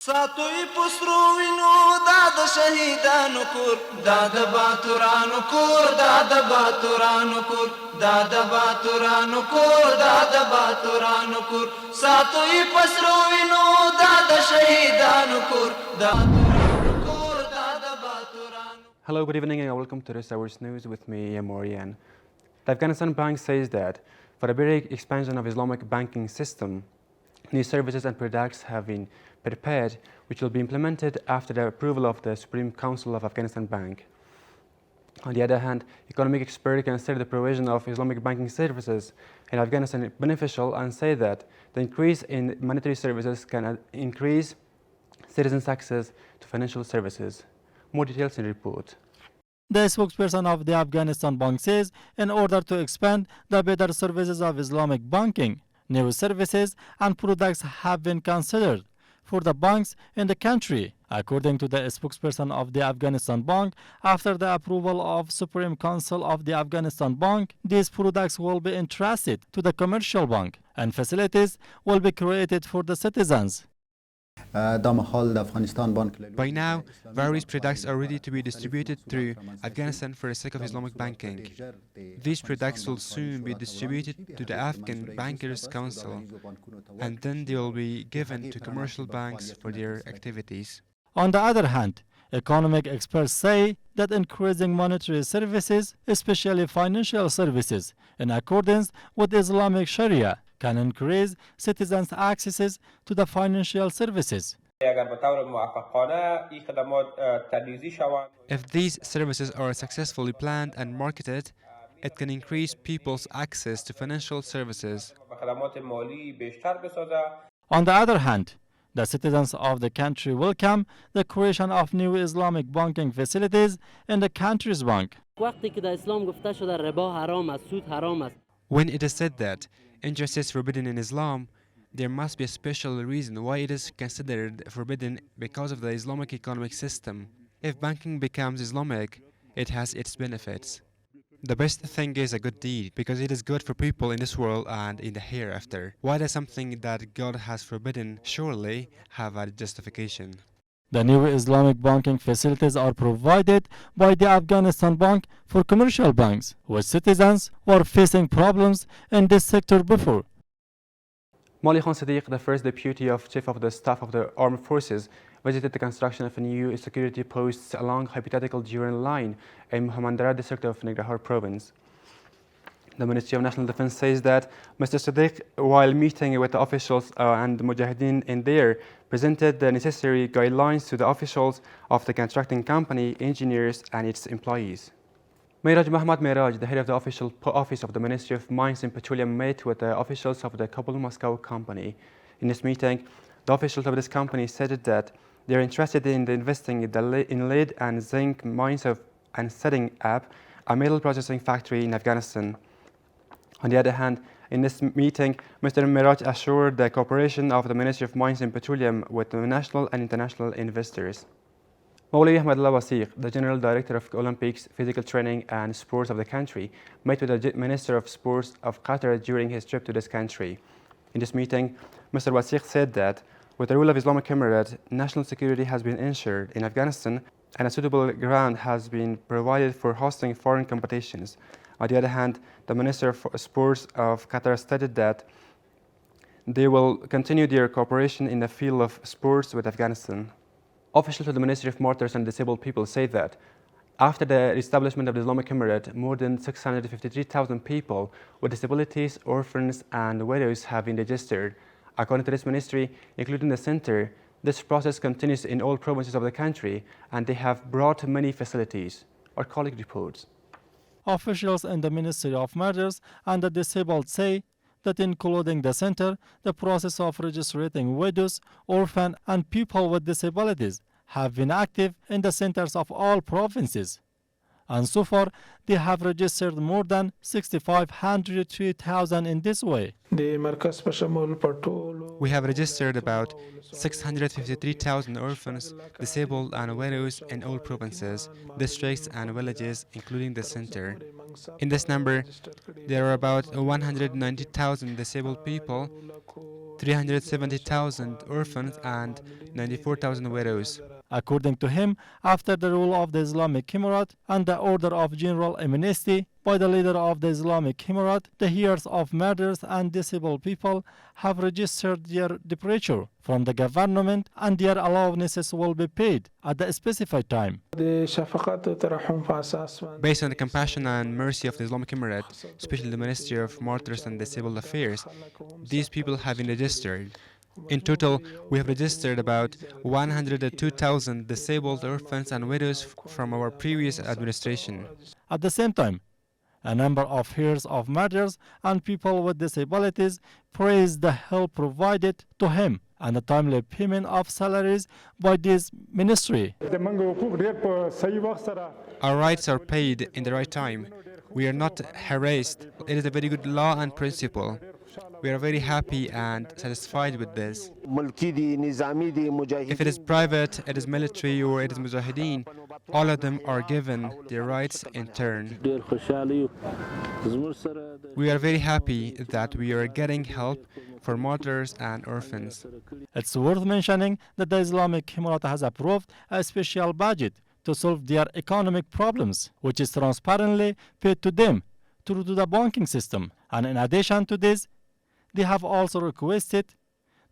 ساتوی پسرو وینو دا د شهیدانو کور دا د باتورانو کور دا د باتورانو کور دا د باتورانو کور دا د باتورانو کور ساتوی پسرو وینو دا د شهیدانو کور دا کور دا د باتورانو. Hello, good evening and welcome to this hour's news with me, Morian. The Afghanistan Bank says that for a big expansion of Islamic banking system, new services and products have been prepared, which will be implemented after the approval of the Supreme Council of Afghanistan Bank. On the other hand, economic experts consider the provision of Islamic banking services in Afghanistan beneficial and say that the increase in monetary services can increase citizens' access to financial services. More details in the report. The spokesperson of the Afghanistan Bank says in order to expand the better services of Islamic banking, new services and products have been considered for the banks in the country. According to the spokesperson of the Afghanistan Bank, after the approval of Supreme Council of the Afghanistan Bank, these products will be entrusted to the commercial bank and facilities will be created for the citizens. By now, various products are ready to be distributed through Afghanistan for the sake of Islamic banking. These products will soon be distributed to the Afghan Bankers Council, and then they will be given to commercial banks for their activities. On the other hand, economic experts say that increasing monetary services, especially financial services, in accordance with Islamic Sharia, can increase citizens' access to the financial services. If these services are successfully planned and marketed, it can increase people's access to financial services. On the other hand, the citizens of the country welcome the creation of new Islamic banking facilities in the country's bank. When it is said that interest is forbidden in Islam, there must be a special reason why it is considered forbidden because of the Islamic economic system. If banking becomes Islamic, it has its benefits. The best thing is a good deed because it is good for people in this world and in the hereafter. Why does something that God has forbidden surely have a justification? The new Islamic banking facilities are provided by the Afghanistan Bank for commercial banks, with citizens were facing problems in this sector before. Mali Khan Sadiq, the first deputy of Chief of the Staff of the Armed Forces, visited the construction of a new security posts along hypothetical Duran line in Mohammandara district of Nangarhar province. The Ministry of National Defense says that Mr. Sadiq, while meeting with the officials and the Mujahideen in there, presented the necessary guidelines to the officials of the constructing company, engineers and its employees. Miraj Mohammad Miraj, the head of the official office of the Ministry of Mines and Petroleum, met with the officials of the Kabul-Moscow company. In this meeting, the officials of this company said that they are interested in investing in lead and zinc mines and setting up a metal processing factory in Afghanistan. On the other hand, in this meeting, Mr. Miraj assured the cooperation of the Ministry of Mines and Petroleum with the national and international investors. Mawli Ahmadullah Wasiq, the General Director of Olympics, Physical Training and Sports of the country, met with the Minister of Sports of Qatar during his trip to this country. In this meeting, Mr. Wasiq said that with the rule of Islamic Emirate, national security has been ensured in Afghanistan and a suitable ground has been provided for hosting foreign competitions. On the other hand, the Minister of Sports of Qatar stated that they will continue their cooperation in the field of sports with Afghanistan. Officials of the Ministry of Martyrs and Disabled People say that after the establishment of the Islamic Emirate, more than 653,000 people with disabilities, orphans and widows have been registered. According to this ministry, including the center, this process continues in all provinces of the country and they have brought many facilities. Our colleague reports. Officials in the Ministry of Martyrs and the Disabled say that including the center, the process of registering widows, orphans and people with disabilities have been active in the centers of all provinces. And so far, they have registered more than 6,502,000 in this way. We have registered about 653,000 orphans, disabled and widows in all provinces, districts and villages, including the center. In this number, there are about 190,000 disabled people 370,000 orphans and 94,000 widows. According to him, after the rule of the Islamic Emirate and the order of general amnesty by the leader of the Islamic Emirate, the heirs of murderers and disabled people have registered their departure from the government and their allowances will be paid at the specified time. Based on the compassion and mercy of the Islamic Emirate, especially the Ministry of Martyrs and Disabled Affairs, these people have been registered. In total, we have registered about 102,000 disabled orphans and widows from our previous administration. At the same time, a number of heirs of murderers and people with disabilities praised the help provided to him and the timely payment of salaries by this ministry. Our rights are paid in the right time. We are not harassed. It is a very good law and principle. We are very happy and satisfied with this. If it is private, it is military, or it is mujahideen, all of them are given their rights in turn. We are very happy that we are getting help for martyrs and orphans. It's worth mentioning that the Islamic Emirate has approved a special budget to solve their economic problems, which is transparently paid to them through the banking system. And in addition to this, they have also requested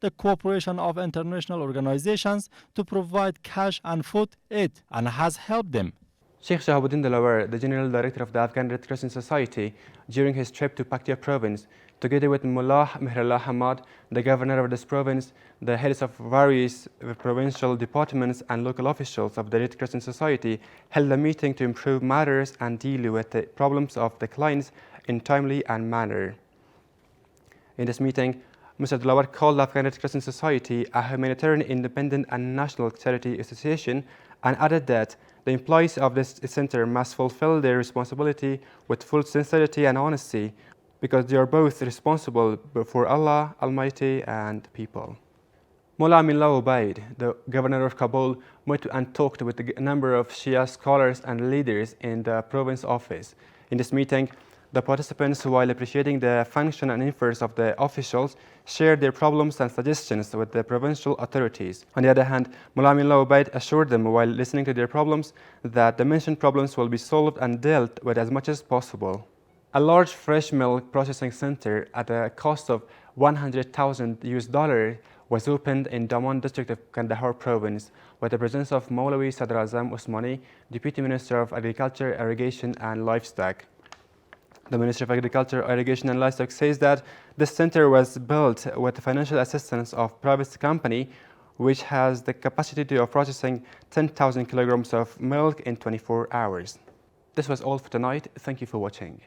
the cooperation of international organizations to provide cash and food aid and has helped them. Sheikh Shahabuddin Delaware, the General Director of the Afghan Red Crescent Society, during his trip to Paktia province, together with Mullah Mehrallah Hamad, the governor of this province, the heads of various provincial departments and local officials of the Red Crescent Society, held a meeting to improve matters and deal with the problems of the clients in timely and manner. In this meeting, Mr. Delaware called the Afghan Red Crescent Society a humanitarian, independent and national charity association and added that the employees of this center must fulfill their responsibility with full sincerity and honesty because they are both responsible for Allah Almighty and people. Mullah Aminullah Ubaid, the governor of Kabul, met and talked with a number of Shia scholars and leaders in the province office. In this meeting, the participants, while appreciating the function and efforts of the officials, shared their problems and suggestions with the provincial authorities. On the other hand, Mullah Aminullah Ubaid assured them, while listening to their problems, that the mentioned problems will be solved and dealt with as much as possible. A large fresh milk processing center at a cost of $100,000 was opened in Daman district of Kandahar province with the presence of Maulawi Sadr Azam Usmani, Deputy Minister of Agriculture, Irrigation and Livestock. The Ministry of Agriculture, Irrigation and Livestock says that this center was built with the financial assistance of private company which has the capacity of processing 10,000 kilograms of milk in 24 hours. This was all for tonight. Thank you for watching.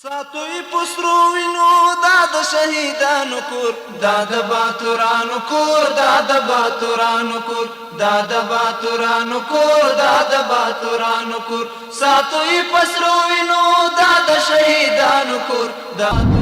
ساتوی پسرو وینو دا د شهیدانو کور دا د باتورانو کور دا د باتورانو کور دا د باتورانو کور دا د باتورانو کور ساتوی پسرو وینو دا د شهیدانو کور دا